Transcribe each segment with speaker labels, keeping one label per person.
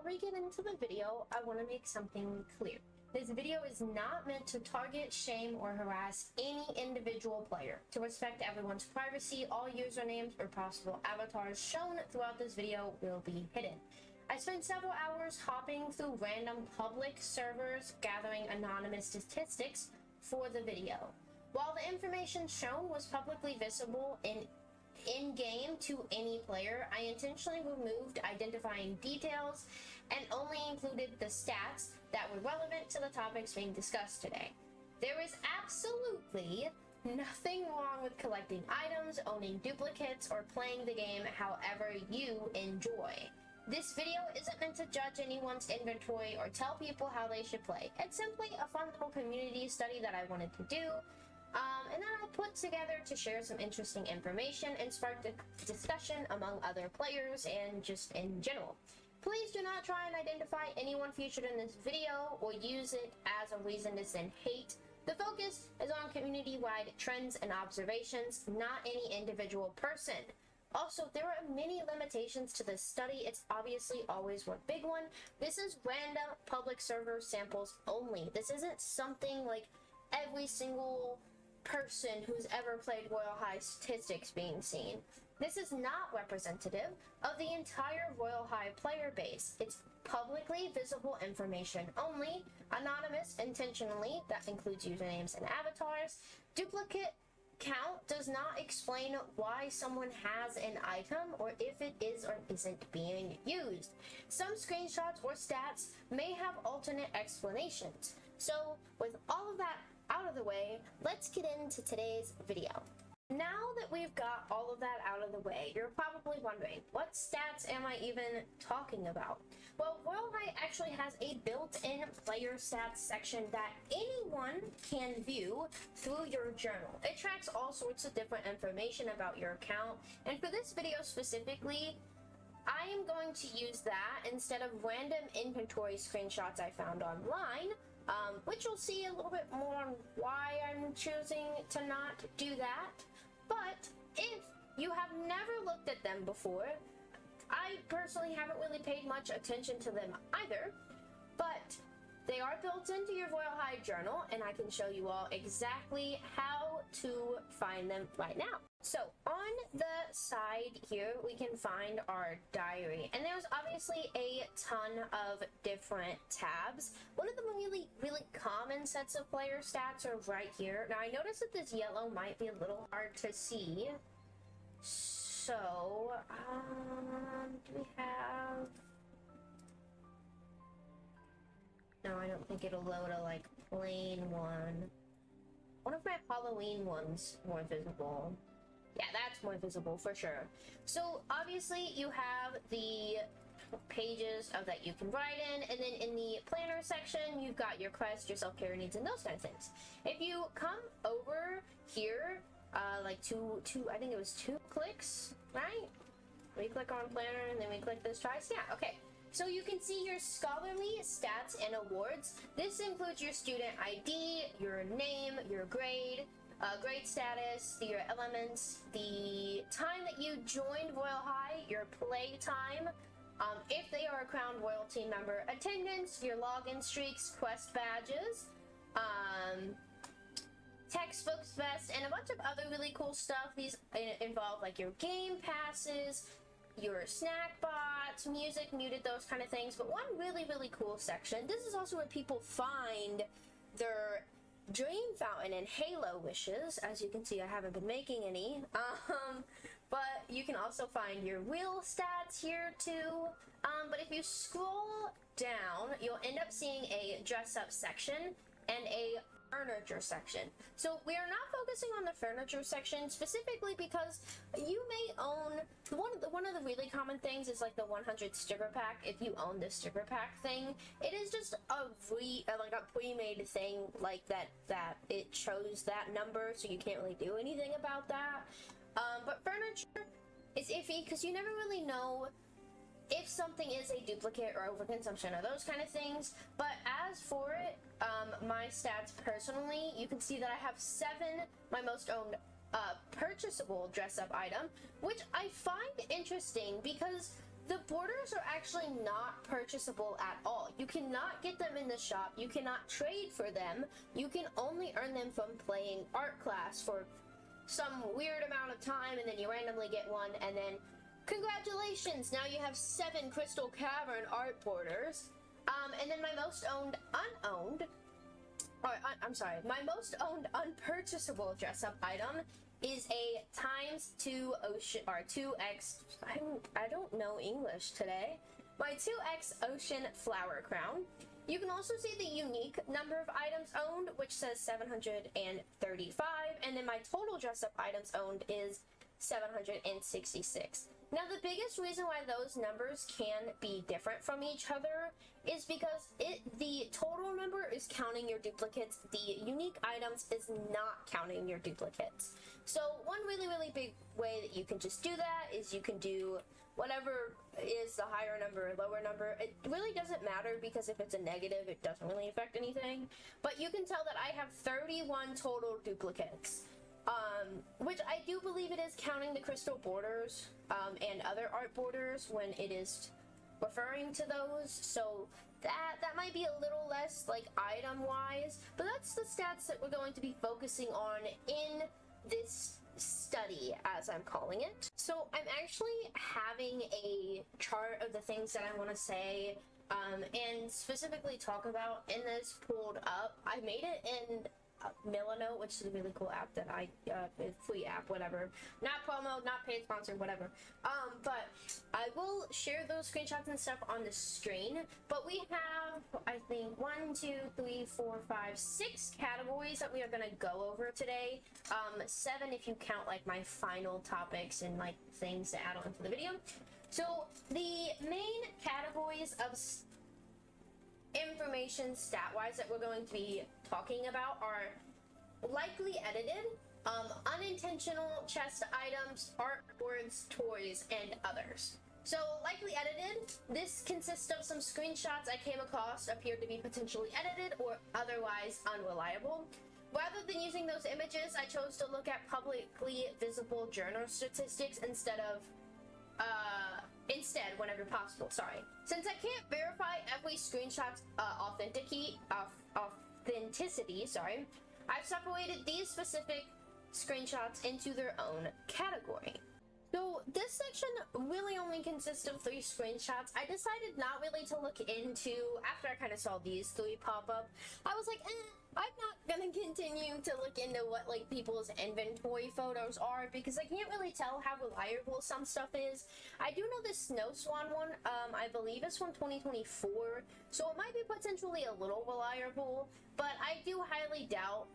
Speaker 1: we get into the video, I want to make something clear. This video is not meant to target, shame, or harass any individual player. To respect everyone's privacy, all usernames or possible avatars shown throughout this video will be hidden. I spent several hours hopping through random public servers gathering anonymous statistics for the video. While the information shown was publicly visible in-game to any player, I intentionally removed identifying details and only included the stats that were relevant to the topics being discussed today. There is absolutely nothing wrong with collecting items, owning duplicates, or playing the game however you enjoy. This video isn't meant to judge anyone's inventory or tell people how they should play. It's simply a fun little community study that I wanted to do. And then I put together to share some interesting information and spark a discussion among other players and just in general. Please do not try and identify anyone featured in this video or use it as a reason to send hate. The focus is on community-wide trends and observations, not any individual person. Also, there are many limitations to this study. It's obviously always one big one. This is random public server samples only. This isn't something like every single person who's ever played Royale High statistics being seen. This is not representative of the entire Royale High player base. It's publicly visible information only, anonymous intentionally, that includes usernames and avatars. Duplicate count does not explain why someone has an item or if it is or isn't being used. Some screenshots or stats may have alternate explanations. So with all of that out of the way, let's get into today's video. Now that we've got all of that out of the way, you're probably wondering, what stats am I even talking about? Well, Royale High actually has a built-in player stats section that anyone can view through your journal. It tracks all sorts of different information about your account, and for this video specifically, I am going to use that instead of random inventory screenshots I found online, which you'll see a little bit more on why I'm choosing to not do that. But if you have never looked at them before, I personally haven't really paid much attention to them either, but they are built into your Royale High journal, and I can show you all exactly how to find them right now. So on the side here, we can find our diary, and there's obviously a ton of different tabs. One of the really common sets of player stats are right here. Now I noticed that this yellow might be a little hard to see. So, do we have... No, I don't think it'll load a like plain one. One of my Halloween ones more visible. Yeah, that's more visible for sure. So obviously you have the pages of that you can write in, and then in the planner section you've got your quest, your self-care needs, and those kind of things. If you come over here, like two, I think it was 2 clicks, right? We click on planner and then we click this twice. Yeah, okay. So you can see your scholarly stats and awards. This includes your student ID, your name, your grade, grade status, your elements, the time that you joined Royale High, your play time, if they are a Crown Royalty member, attendance, your login streaks, quest badges, textbooks best, and a bunch of other really cool stuff. These involve like your game passes, your snack bots, music muted, those kind of things. But one really cool section, this is also where people find their dream fountain and halo wishes. As you can see, I haven't been making any, but you can also find your real stats here too. But if you scroll down, you'll end up seeing a dress up section and a furniture section. So we are not focusing on the furniture section specifically because you may own one of the really common things is like the 100 sticker pack. If you own the sticker pack thing, it is just a pre-made thing like that it chose that number, so you can't really do anything about that. But furniture is iffy because you never really know if something is a duplicate or overconsumption or those kind of things. But as for it, my stats personally, you can see that I have 7, my most owned purchasable dress up item, which I find interesting because the borders are actually not purchasable at all. You cannot get them in the shop. You cannot trade for them. You can only earn them from playing art class for some weird amount of time, and then you randomly get one, and then congratulations, now you have 7 Crystal Cavern art borders. And then my most owned my most owned unpurchasable dress-up item is a ×2 ocean, or 2x, I don't know English today, my 2x ocean flower crown. You can also see the unique number of items owned, which says 735, and then my total dress-up items owned is 766. Now, the biggest reason why those numbers can be different from each other is because the total number is counting your duplicates, the unique items is not counting your duplicates. So one really big way that you can just do that is you can do whatever is the higher number or lower number. It really doesn't matter, because if it's a negative, it doesn't really affect anything. But you can tell that I have 31 total duplicates. Which I do believe it is counting the crystal borders and other art borders when it is referring to those, so that might be a little less like item wise, but that's the stats that we're going to be focusing on in this study, as I'm calling it. So I'm actually having a chart of the things that I want to say and specifically talk about in this pulled up. I made it in Milano, which is a really cool app that free app, whatever, not promo, not paid sponsor, whatever, but I will share those screenshots and stuff on the screen. But we have, I think, 1, 2, 3, 4, 5, 6 categories that we are going to go over today, 7 if you count like my final topics and like things to add on to the video. So the main categories of information stat-wise that we're going to be talking about are likely edited, unintentional chest items, artboards, toys, and others. So likely edited, this consists of some screenshots I came across appeared to be potentially edited or otherwise unreliable. Rather than using those images, I chose to look at publicly visible journal statistics instead whenever possible, sorry. Since I can't verify every screenshot's authenticity, I've separated these specific screenshots into their own category. So this section really only consists of 3 screenshots. I decided not really to look into, after I kind of saw these 3 pop up, I was like, I'm not gonna continue to look into what like people's inventory photos are, because I can't really tell how reliable some stuff is. I do know this Snow Swan one, I believe it's from 2024, so it might be potentially a little reliable, but I do highly doubt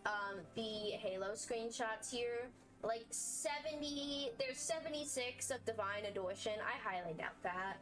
Speaker 1: the Halo screenshots here. Like 70, there's 76 of Divine Adoration. I highly doubt that.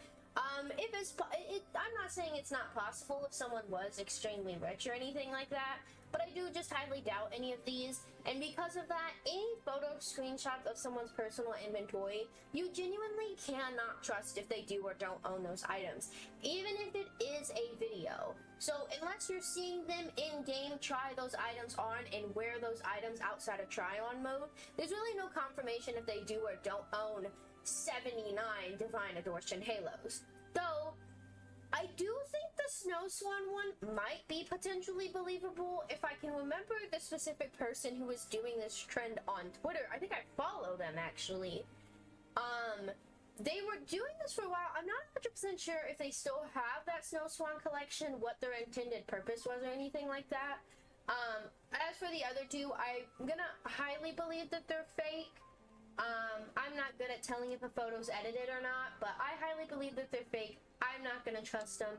Speaker 1: If it's, I'm not saying it's not possible if someone was extremely rich or anything like that, but I do just highly doubt any of these. And because of that, any photo screenshot of someone's personal inventory, you genuinely cannot trust if they do or don't own those items, even if it is a video. So unless you're seeing them in-game try those items on and wear those items outside of try-on mode, there's really no confirmation if they do or don't own 79 Divine Adoration Halos. Though, I do think the Snow Swan one might be potentially believable if I can remember the specific person who was doing this trend on Twitter. I think I follow them, actually. They were doing this for a while. I'm not 100% sure if they still have that Snow Swan collection, what their intended purpose was or anything like that. As for the other 2, I'm gonna highly believe that they're fake. I'm not good at telling if a photo's edited or not, but I highly believe that they're fake. I'm not gonna trust them.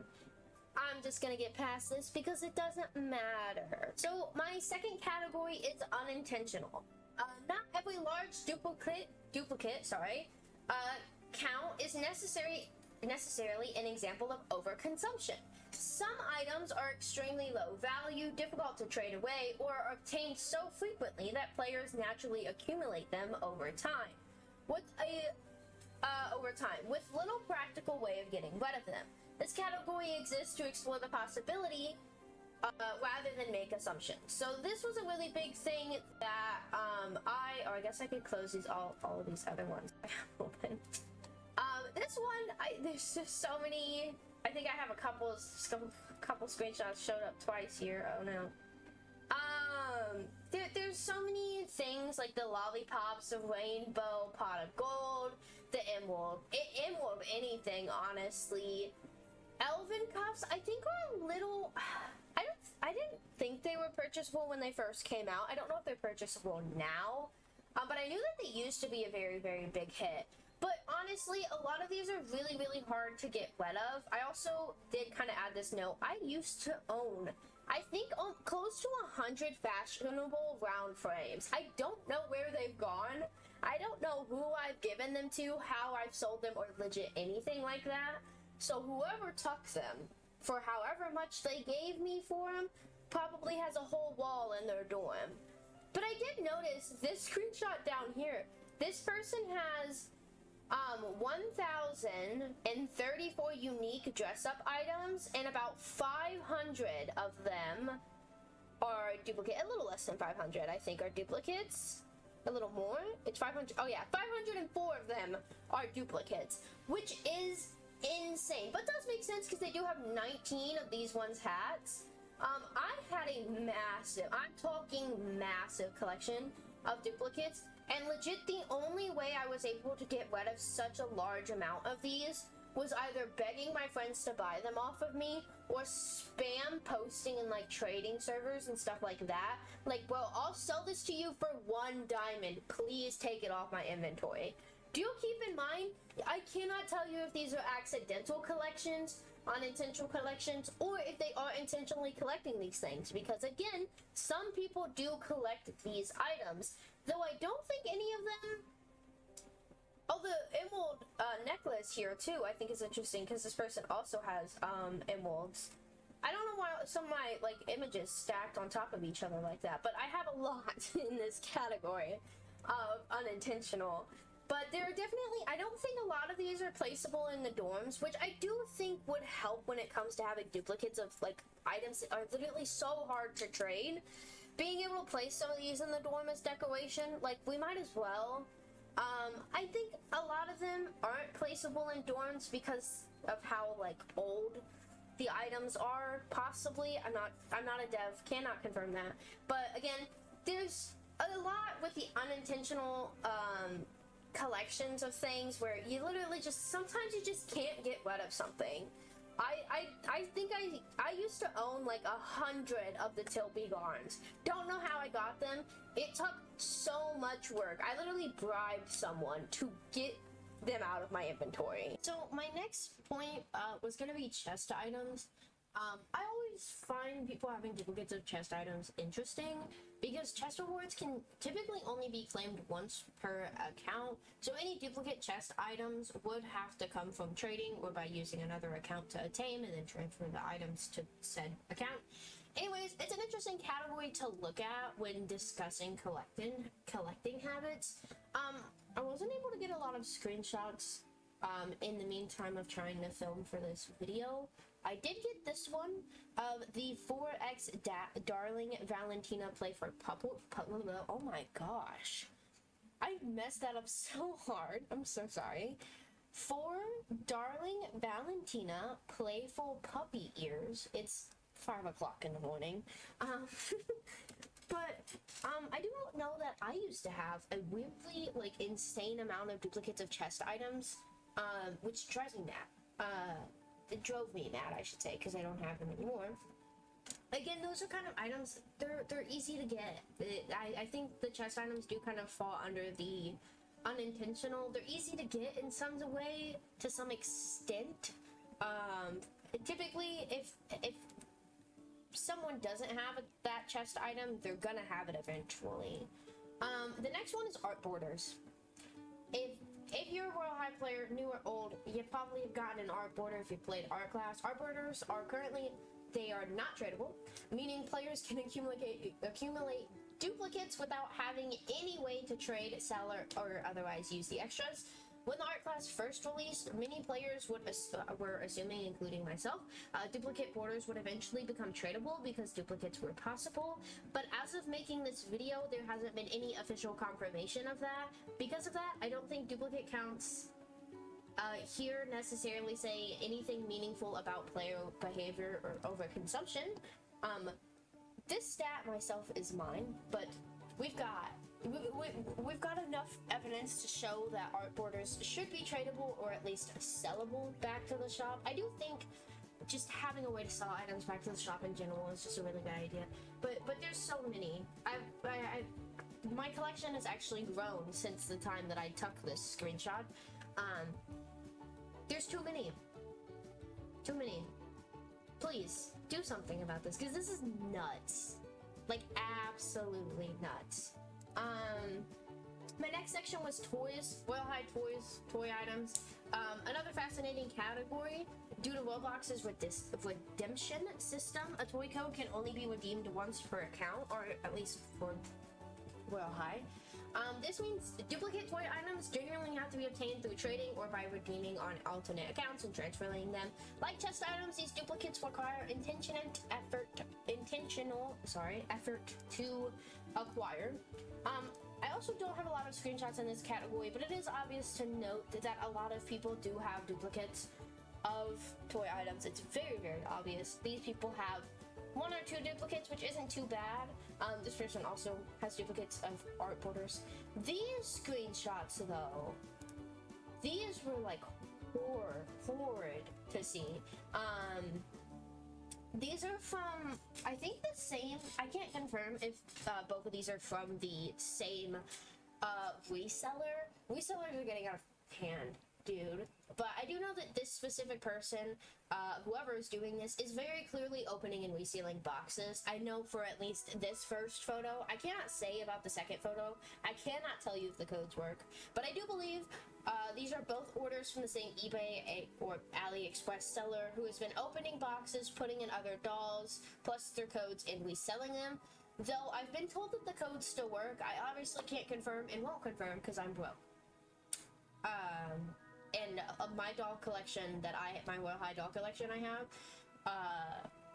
Speaker 1: I'm just gonna get past this because it doesn't matter. So my second category is unintentional. Not every large duplicate, count is necessarily an example of overconsumption. Some items are extremely low value, difficult to trade away, or are obtained so frequently that players naturally accumulate them over time. With little practical way of getting rid of them. This category exists to explore the possibility rather than make assumptions. So this was a really big thing that I guess I could close these all of these other ones I have open. This one, there's just so many. I think I have a couple screenshots showed up twice here. Oh no. There's so many things like the lollipops, the rainbow pot of gold, the emerald anything, honestly. Elven cups, I think are a little. I didn't think they were purchasable when they first came out. I don't know if they're purchasable now, but I knew that they used to be a very, very big hit. But honestly, a lot of these are really, really hard to get rid of. I also did kind of add this note. I used to own, I think, close to 100 fashionable round frames. I don't know where they've gone. I don't know who I've given them to, how I've sold them, or legit anything like that. So whoever took them, for however much they gave me for them, probably has a whole wall in their dorm. But I did notice this screenshot down here. This person has 1,034 unique dress-up items, and about 500 of them are duplicate. A little less than 500, I think, are duplicates. A little more. It's 500. Oh yeah, 504 of them are duplicates, which is insane. But does make sense because they do have 19 of these ones hats. I had a massive, I'm talking massive collection of duplicates, and legit the only way I was able to get rid of such a large amount of these was either begging my friends to buy them off of me or spam posting in like trading servers and stuff like that. Like, bro, I'll sell this to you for 1 diamond. Please take it off my inventory. Do keep in mind, I cannot tell you if these are accidental collections, unintentional collections, or if they are intentionally collecting these things, because again, some people do collect these items, though I don't think any of them. Oh, the emerald necklace here too, I think is interesting because this person also has emeralds. I don't know why some of my like images stacked on top of each other like that, but I have a lot in this category of unintentional. But there are definitely, I don't think a lot of these are placeable in the dorms, which I do think would help when it comes to having duplicates of like items that are literally so hard to trade. Being able to place some of these in the dorm as decoration, like we might as well. I think a lot of them aren't placeable in dorms because of how like old the items are, possibly. I'm not a dev, cannot confirm that. But again, there's a lot with the unintentional collections of things where you literally just, sometimes you just can't get rid of something. I think I used to own like 100 of the Tilby Garns. Don't know how I got them. It took so much work. I literally bribed someone to get them out of my inventory. So my next point was gonna be chest items. I always find people having duplicates of chest items interesting because chest rewards can typically only be claimed once per account, so any duplicate chest items would have to come from trading or by using another account to attain and then transfer the items to said account. Anyways, it's an interesting category to look at when discussing collecting habits. I wasn't able to get a lot of screenshots in the meantime of trying to film for this video. I did get this one of the 4X Darling Valentina play for oh my gosh. I messed that up so hard. I'm so sorry. For Darling Valentina Playful Puppy Ears. It's 5 o'clock in the morning. But I do know that I used to have a weirdly like insane amount of duplicates of chest items, which drives me mad. It drove me mad, I should say, because I don't have them anymore. Again, those are kind of items, they're easy to get. I think the chest items do kind of fall under the unintentional. They're easy to get in some way, to some extent. Typically, if someone doesn't have that chest item, they're gonna have it eventually. The next one is art borders. If you're a Royale High player, new or old, you probably have gotten an art border if you played art class. Art borders are currently, they are not tradable, meaning players can accumulate duplicates without having any way to trade, sell, or otherwise use the extras. When the art class first released, many players were assuming, including myself, duplicate borders would eventually become tradable because duplicates were possible. But as of making this video, there hasn't been any official confirmation of that. Because of that, I don't think duplicate counts here necessarily say anything meaningful about player behavior or overconsumption. This stat myself is mine, but we've got enough evidence to show that art borders should be tradable or at least sellable back to the shop. I do think just having a way to sell items back to the shop in general is just a really good idea. But there's so many. My collection has actually grown since the time that I took this screenshot. There's too many. Too many. Please do something about this, because this is nuts. Like, absolutely nuts. My next section was toys, Royale High toys, toy items. Another fascinating category, due to Roblox's redemption system, a toy code can only be redeemed once per account, or at least for Royale High. This means duplicate toy items generally have to be obtained through trading or by redeeming on alternate accounts and transferring them. Like chest items, these duplicates require intentional effort to acquire. I also don't have a lot of screenshots in this category, but it is obvious to note that a lot of people do have duplicates of toy items. It's very, very obvious. These people have 1 or 2 duplicates, which isn't too bad. This person also has duplicates of art borders. These screenshots, though, these were like horrid to see. These are from, I think, the same, I can't confirm if both of these are from the same reseller. Resellers are getting out of hand, dude. But I do know that this specific person, whoever is doing this, is very clearly opening and resealing boxes. I know for at least this first photo. I cannot say about the second photo. I cannot tell you if the codes work. But I do believe these are both orders from the same eBay or AliExpress seller who has been opening boxes, putting in other dolls, plus their codes, and reselling them. Though I've been told that the codes still work, I obviously can't confirm and won't confirm because I'm broke. And my doll collection my Royale High doll collection I have,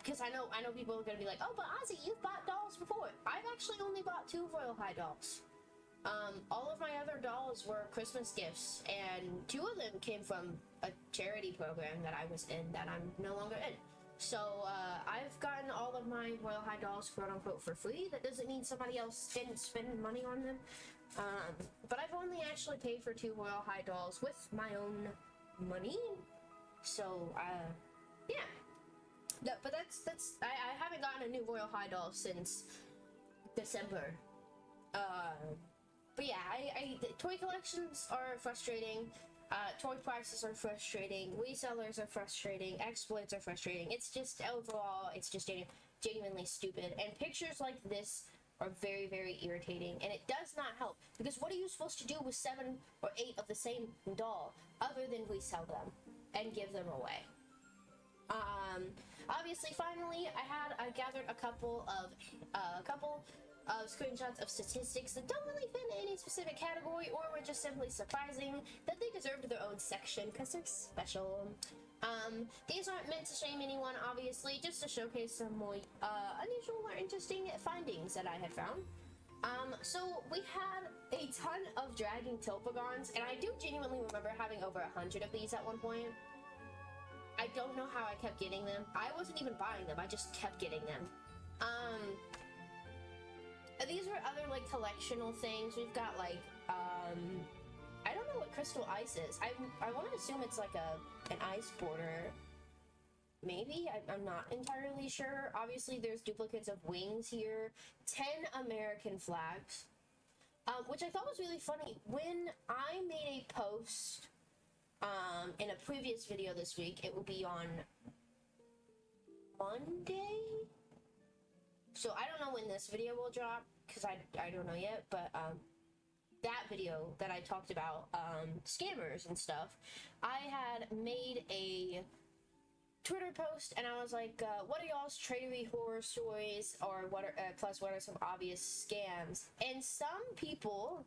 Speaker 1: because I know people are gonna be like, oh, but Ozzy, you've bought dolls before. I've actually only bought 2 Royale High dolls. All of my other dolls were Christmas gifts, and 2 of them came from a charity program that I was in that I'm no longer in. So, I've gotten all of my Royale High dolls, quote unquote, for free. That doesn't mean somebody else didn't spend money on them. But I've only actually paid for 2 Royale High dolls with my own money. So, yeah. No, but I haven't gotten a new Royale High doll since December. But yeah, toy collections are frustrating. Toy prices are frustrating. Resellers are frustrating. Exploits are frustrating. It's just, overall, it's just genuinely stupid. And pictures like this are very, very irritating, and it does not help, because what are you supposed to do with 7 or 8 of the same doll other than resell them and give them away? Obviously, finally, I gathered a couple of screenshots of statistics that don't really fit in any specific category, or were just simply surprising that they deserved their own section because they're special. These aren't meant to shame anyone, obviously, just to showcase some more unusual or interesting findings that I had found. So we had a ton of dragging Tilpagons, and I do genuinely remember having over 100 of these at one point. I don't know how I kept getting them. I wasn't even buying them, I just kept getting them. These were other, like, collectional things. We've got, like, I don't know what crystal ice is. I want to assume it's like an ice border. Maybe? I'm not entirely sure. Obviously, there's duplicates of wings here. 10 American flags. Which I thought was really funny. When I made a post in a previous video this week, it will be on Monday? So I don't know when this video will drop, because I don't know yet, but that video that I talked about scammers and stuff, I had made a Twitter post, and I was like, what are y'all's tradery horror stories, or what are some obvious scams? And some people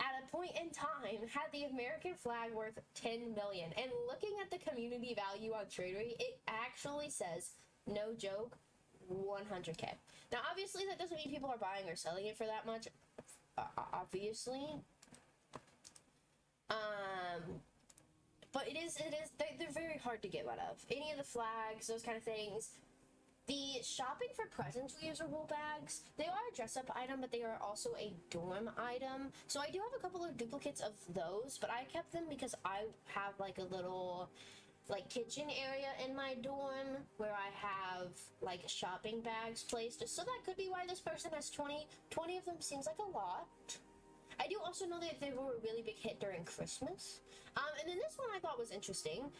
Speaker 1: at a point in time had the American flag worth 10 million, and looking at the community value on tradery, it actually says, no joke, 100k. Now obviously that doesn't mean people are buying or selling it for that much, But they're very hard to get rid of. Any of the flags, those kind of things. The shopping for presents reusable bags, they are a dress-up item, but they are also a dorm item. So I do have a couple of duplicates of those, but I kept them because I have like a little like kitchen area in my dorm where I have like shopping bags placed. So that could be why this person has 20 of them. Seems like a lot. I do also know that they were a really big hit during Christmas. And then this one I thought was interesting.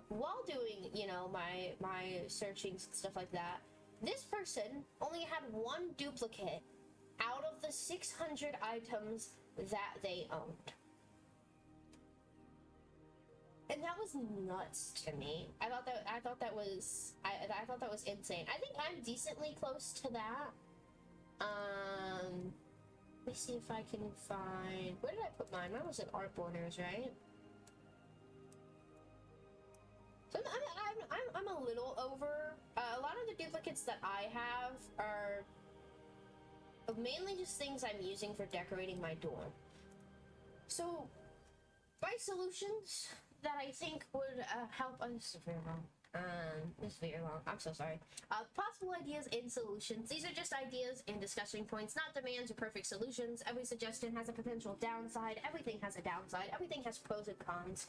Speaker 1: While doing, you know, my searchings and stuff like that, this person only had one duplicate out of the 600 items that they owned. And that was nuts to me. I thought that was insane. I think I'm decently close to that. Let me see if I can find, where did I put mine? Mine was in art borders, right? So I'm a little over. A lot of the duplicates that I have are mainly just things I'm using for decorating my dorm. So my solutions that I think would help us. This is very long. I'm so sorry. Possible ideas and solutions. These are just ideas and discussion points, not demands or perfect solutions. Every suggestion has a potential downside. Everything has a downside. Everything has pros and cons.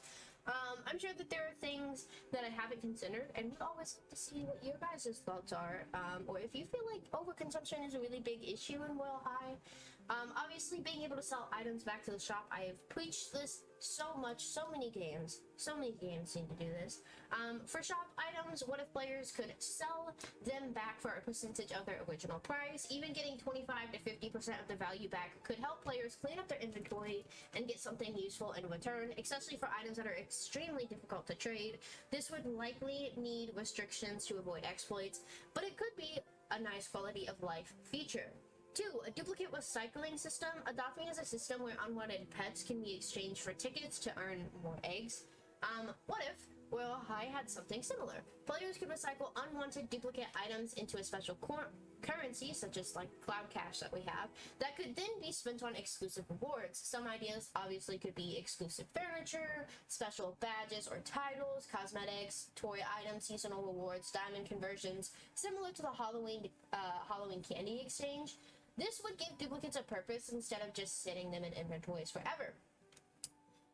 Speaker 1: I'm sure that there are things that I haven't considered, and we'd always like to see what your guys' thoughts are. Or if you feel like overconsumption is a really big issue in Royale High. Obviously, being able to sell items back to the shop, I have preached this so much. So many games seem to do this. For shop items, what if players could sell them back for a percentage of their original price? Even getting 25 to 50% of the value back could help players clean up their inventory and get something useful in return, especially for items that are extremely difficult to trade. This would likely need restrictions to avoid exploits, but it could be a nice quality of life feature. 2. A duplicate recycling system. Adopting as a system where unwanted pets can be exchanged for tickets to earn more eggs. What if Royale High had something similar? Players could recycle unwanted duplicate items into a special currency, such as like cloud cash that we have, that could then be spent on exclusive rewards. Some ideas obviously could be exclusive furniture, special badges or titles, cosmetics, toy items, seasonal rewards, diamond conversions, similar to the Halloween candy exchange. This would give duplicates a purpose instead of just sitting them in inventories forever.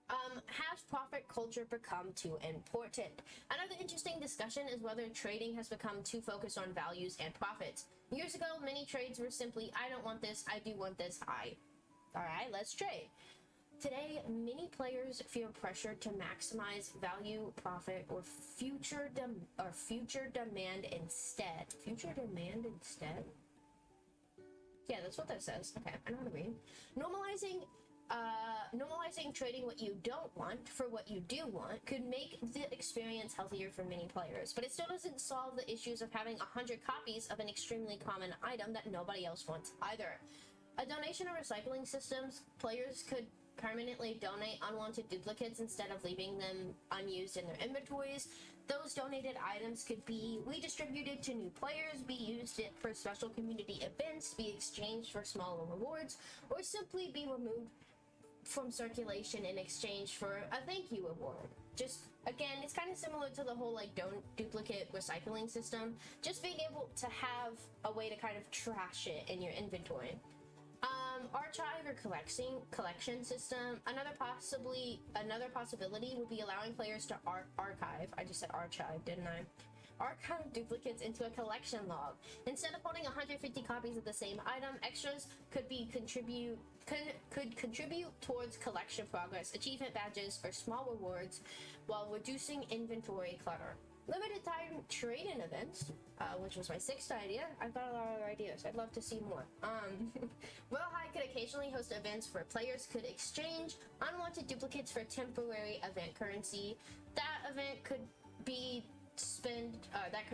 Speaker 1: Has profit culture become too important? Another interesting discussion is whether trading has become too focused on values and profits. Years ago, many trades were simply, I don't want this, I do want this, alright, let's trade. Today, many players feel pressured to maximize value, profit, or future demand instead. Future demand instead? Yeah, that's what that says. Okay, I know how to read. Normalizing trading what you don't want for what you do want could make the experience healthier for many players, but it still doesn't solve the issues of having 100 copies of an extremely common item that nobody else wants either. A donation or recycling systems, players could permanently donate unwanted duplicates instead of leaving them unused in their inventories. Those donated items could be redistributed to new players, be used for special community events, be exchanged for smaller rewards, or simply be removed from circulation in exchange for a thank you award. Just, again, it's kind of similar to the whole like don't duplicate recycling system, just being able to have a way to kind of trash it in your inventory. Archive or collection system. Another possibility would be allowing players to archive. I just said archive, didn't I? Archive duplicates into a collection log. Instead of holding 150 copies of the same item, extras could contribute towards collection progress, achievement badges, or small rewards, while reducing inventory clutter. Limited time trade-in events, which was my 6th idea. I've got a lot of other ideas. I'd love to see more. Royale High could occasionally host events where players could exchange unwanted duplicates for temporary event currency. That event could be that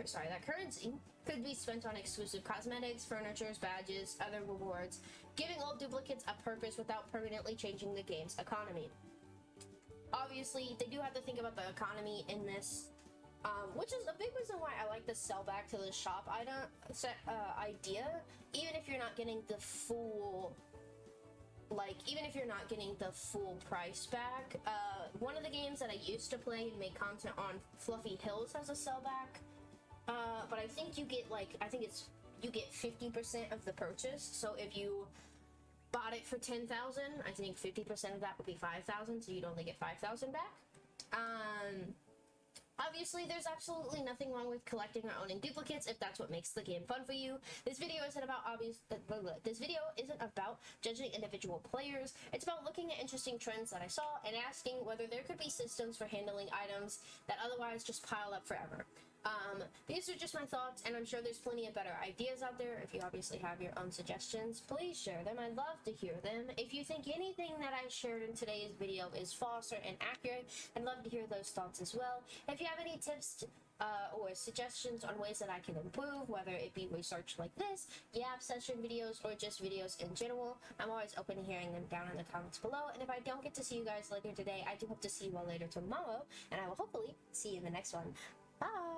Speaker 1: currency could be spent on exclusive cosmetics, furniture, badges, other rewards, giving all duplicates a purpose without permanently changing the game's economy. Obviously, they do have to think about the economy in this, which is a big reason why I like the sell back to the shop idea, even if you're not getting the full like, even if you're not getting the full price back, one of the games that I used to play and make content on, Fluffy Hills, has a sellback. But I think you get, like, you get 50% of the purchase. So if you bought it for 10,000, I think 50% of that would be 5,000, so you'd only get 5,000 back. Obviously, there's absolutely nothing wrong with collecting or owning duplicates if that's what makes the game fun for you. This video isn't about judging individual players. It's about looking at interesting trends that I saw and asking whether there could be systems for handling items that otherwise just pile up forever. These are just my thoughts, and I'm sure there's plenty of better ideas out there. If you obviously have your own suggestions, please share them. I'd love to hear them. If you think anything that I shared in today's video is false or inaccurate, I'd love to hear those thoughts as well. If you have any tips or suggestions on ways that I can improve, whether it be research like this, yap session videos, or just videos in general, I'm always open to hearing them down in the comments below. And if I don't get to see you guys later today, I do hope to see you all later tomorrow, and I will hopefully see you in the next one. Bye!